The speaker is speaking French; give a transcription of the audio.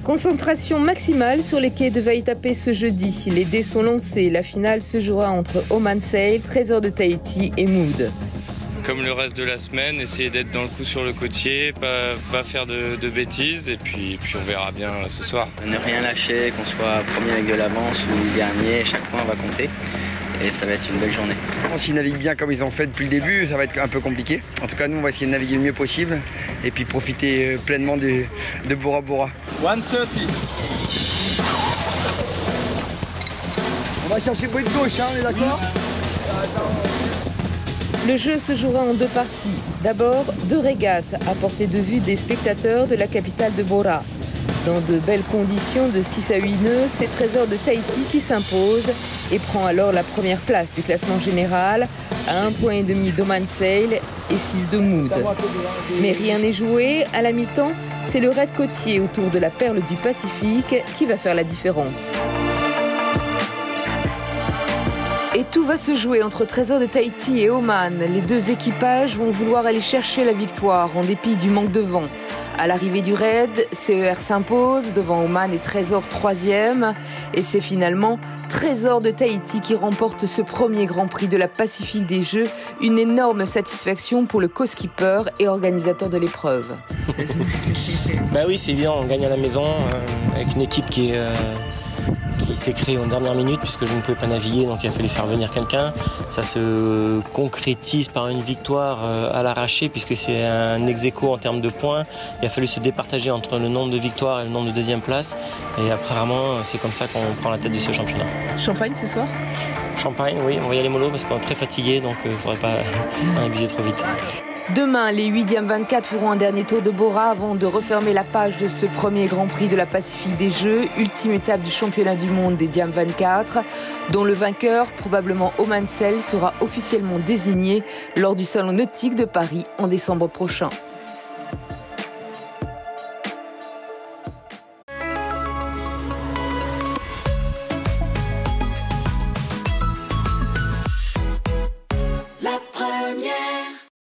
Concentration maximale sur les quais de Waitakere ce jeudi. Les dés sont lancés. La finale se jouera entre Oman Sail, Trésor de Tahiti et Mood. Comme le reste de la semaine, essayer d'être dans le coup sur le côtier, pas faire de bêtises et puis on verra bien ce soir. Ne rien lâcher, qu'on soit premier avec de l'avance ou dernier, chaque point va compter et ça va être une belle journée. S'ils naviguent bien comme ils ont fait depuis le début, ça va être un peu compliqué. En tout cas, nous, on va essayer de naviguer le mieux possible et puis profiter pleinement de Bora Bora. 130. On va chercher bruit de gauche, hein, on est d'accord? Le jeu se jouera en deux parties. D'abord, deux régates à portée de vue des spectateurs de la capitale de Bora. Dans de belles conditions de 6 à 8 nœuds, c'est Trésor de Tahiti qui s'impose et prend alors la première place du classement général à 1,5 point d'Oman Sail et 6 de Mood. Mais rien n'est joué. À la mi-temps, c'est le raid côtier autour de la perle du Pacifique qui va faire la différence. Et tout va se jouer entre Trésor de Tahiti et Oman. Les deux équipages vont vouloir aller chercher la victoire en dépit du manque de vent. À l'arrivée du raid, CER s'impose devant Oman et Trésor 3e. Et c'est finalement Trésor de Tahiti qui remporte ce premier Grand Prix de la Pacifique des Jeux. Une énorme satisfaction pour le co-skipper et organisateur de l'épreuve. Bah oui, c'est bien, on gagne à la maison avec une équipe qui s'est créée en dernière minute puisque je ne pouvais pas naviguer, donc il a fallu faire venir quelqu'un. Ça se concrétise par une victoire à l'arraché puisque c'est un ex-aequo en termes de points. Il a fallu se départager entre le nombre de victoires et le nombre de deuxième place. Et apparemment, c'est comme ça qu'on prend la tête de ce championnat. Champagne ce soir ? Champagne, oui, on va y aller mollo parce qu'on est très fatigué, donc il ne faudrait pas abuser trop vite. Demain, les 8e 24 feront un dernier tour de Bora avant de refermer la page de ce premier Grand Prix de la Pacifique des Jeux, ultime étape du championnat du monde des Diam 24, dont le vainqueur, probablement Oman Sail, sera officiellement désigné lors du Salon nautique de Paris en décembre prochain.